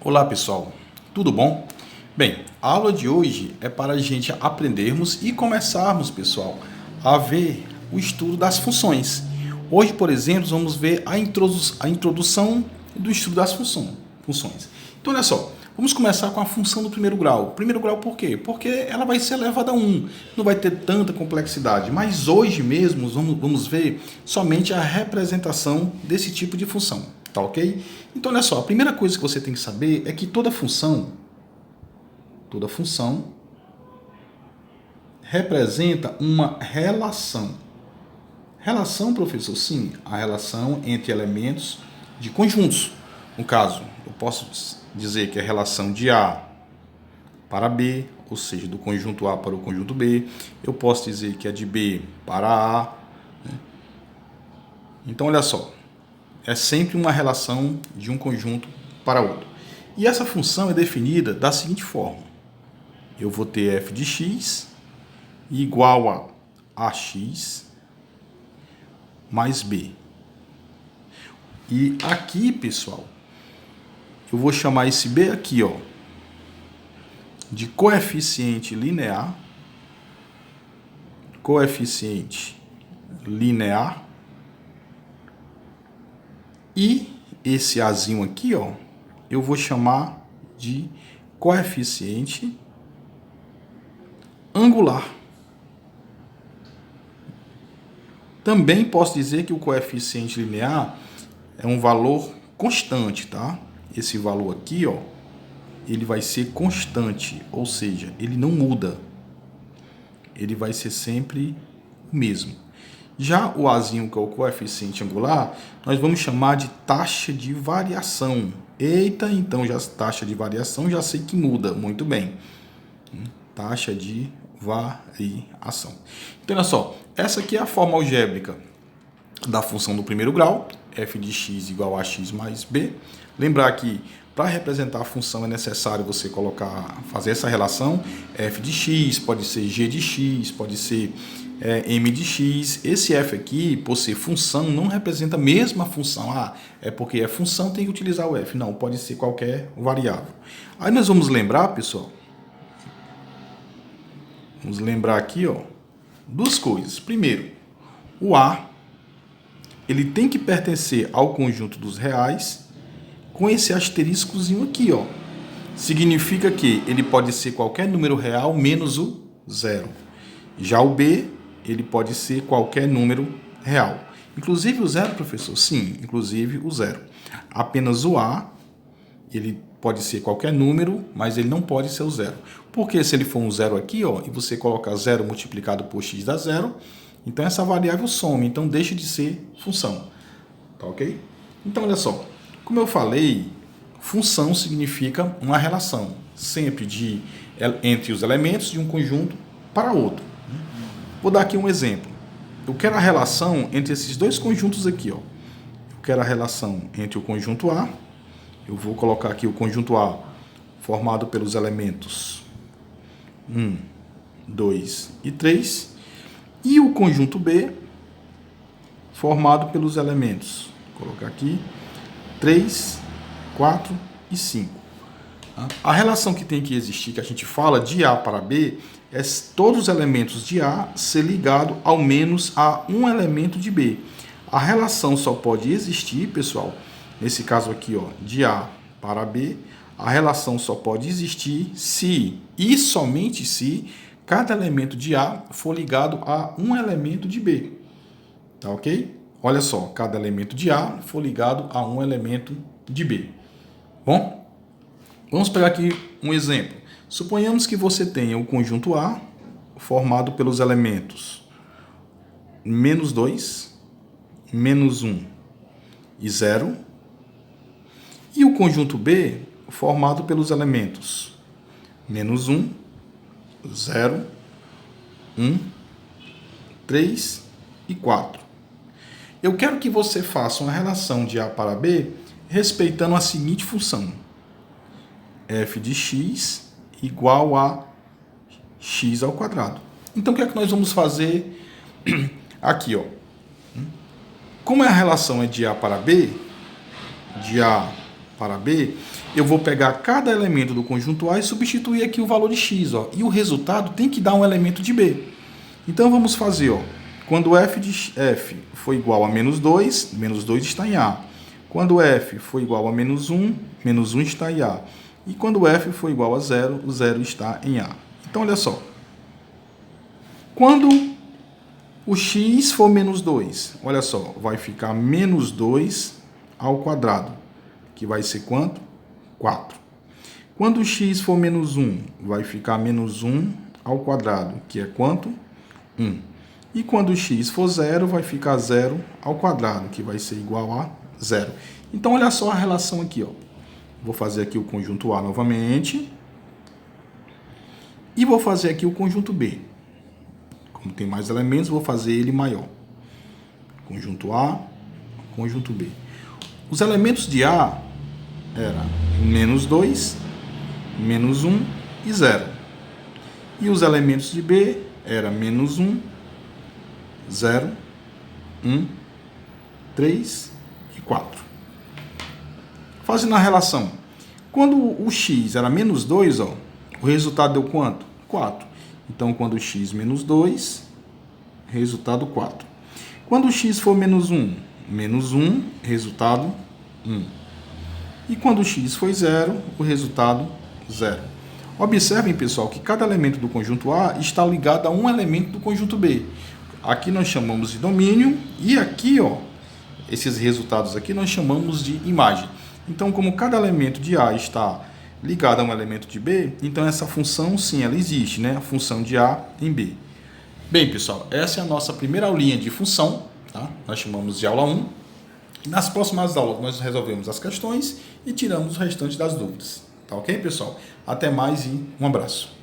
Olá pessoal, tudo bom? Bem, a aula de hoje é para a gente aprendermos e começarmos, pessoal, a ver o estudo das funções. Hoje, por exemplo, vamos ver a introdução do estudo das funções. Então, olha só, vamos começar com a função do primeiro grau. Primeiro grau por quê? Porque ela vai ser elevada a 1, não vai ter tanta complexidade. Mas hoje mesmo vamos ver somente a representação desse tipo de função. Tá ok? Então, olha só, a primeira coisa que você tem que saber é que toda função representa uma relação. Relação, professor? Sim, a relação entre elementos de conjuntos. No caso, eu posso dizer que é a relação de A para B, ou seja, do conjunto A para o conjunto B. Eu posso dizer que é de B para A. Né? Então, olha só. É sempre uma relação de um conjunto para outro. E essa função é definida da seguinte forma. Eu vou ter f de x igual a ax mais b. E aqui, pessoal, eu vou chamar esse b aqui, ó, de coeficiente linear. Coeficiente linear. E esse azinho aqui, ó, eu vou chamar de coeficiente angular. Também posso dizer que o coeficiente linear é um valor constante, tá? Esse valor aqui, ó, ele vai ser constante, ou seja, ele não muda. Ele vai ser sempre o mesmo. Já o azinho, que é o coeficiente angular, nós vamos chamar de taxa de variação. Eita, então já taxa de variação já sei que muda. Muito bem. Taxa de variação. Então, olha só. Essa aqui é a forma algébrica da função do primeiro grau. F de x igual a x mais b. Lembrar que para representar a função é necessário você fazer essa relação. F de x pode ser g de x, pode ser m de x. Esse f aqui, por ser função, não representa a mesma função. Ah, é porque é função, tem que utilizar o f. Não, pode ser qualquer variável. Aí nós vamos lembrar, pessoal. Vamos lembrar aqui, ó, duas coisas. Primeiro, o a, ele tem que pertencer ao conjunto dos reais com esse asteriscozinho aqui, ó. Significa que ele pode ser qualquer número real menos o zero. Já o b, ele pode ser qualquer número real. Inclusive o zero, professor? Sim, inclusive o zero. Apenas o a, ele pode ser qualquer número, mas ele não pode ser o zero. Porque se ele for um zero aqui, ó, e você colocar zero multiplicado por x dá zero, então essa variável some, então deixa de ser função. Tá ok? Então, olha só. Como eu falei, função significa uma relação, sempre entre os elementos de um conjunto para outro. Vou dar aqui um exemplo. Eu quero a relação entre esses dois conjuntos aqui, ó. Eu quero a relação entre o conjunto A. Eu vou colocar aqui o conjunto A formado pelos elementos 1, 2 e 3. E o conjunto B formado pelos elementos, vou colocar aqui, 3, 4 e 5. A relação que tem que existir, que a gente fala de A para B, é todos os elementos de A ser ligado ao menos a um elemento de B. A relação só pode existir, pessoal, nesse caso aqui, ó, de A para B, a relação só pode existir se, e somente se, cada elemento de A for ligado a um elemento de B. Tá ok? Olha só, cada elemento de A for ligado a um elemento de B. Bom, vamos pegar aqui um exemplo. Suponhamos que você tenha o conjunto A formado pelos elementos menos 2, menos 1 e 0. E o conjunto B formado pelos elementos menos 1, 0, 1, 3 e 4. Eu quero que você faça uma relação de A para B respeitando a seguinte função. F de x igual a x ao quadrado. Então, o que é que nós vamos fazer aqui, ó? Como a relação é de A para B, de A para B, eu vou pegar cada elemento do conjunto A e substituir aqui o valor de x, ó, e o resultado tem que dar um elemento de B. Então vamos fazer, ó, quando f de f for igual a menos 2 está em A. Quando f for igual a menos 1 está em A. E quando f for igual a 0, o 0 está em A. Então olha só, quando o x for menos 2, olha só, vai ficar menos 2 ao quadrado, que vai ser quanto? 4. Quando o x for menos 1, vai ficar menos 1 ao quadrado, que é quanto? 1. E quando o x for 0, vai ficar 0 ao quadrado, que vai ser igual a 0. Então, olha só a relação aqui, ó. Vou fazer aqui o conjunto A novamente. E vou fazer aqui o conjunto B. Como tem mais elementos, vou fazer ele maior. Conjunto A, conjunto B. Os elementos de A eram menos 2, menos 1 e 0. E os elementos de B eram menos 1, 0, 1, 3 e 4. Fazendo a relação. Quando o x era menos 2, ó, o resultado deu quanto? 4. Então, quando o x menos 2, resultado 4. Quando o x for menos 1, resultado 1. E quando o x for 0, o resultado 0. Observem, pessoal, que cada elemento do conjunto A está ligado a um elemento do conjunto B. Aqui nós chamamos de domínio e aqui, ó, esses resultados aqui nós chamamos de imagem. Então, como cada elemento de A está ligado a um elemento de B, então essa função, sim, ela existe, né? A função de A em B. Bem, pessoal, essa é a nossa primeira aulinha de função, tá? Nós chamamos de aula 1. E nas próximas aulas nós resolvemos as questões e tiramos o restante das dúvidas. Tá ok, pessoal? Até mais e um abraço.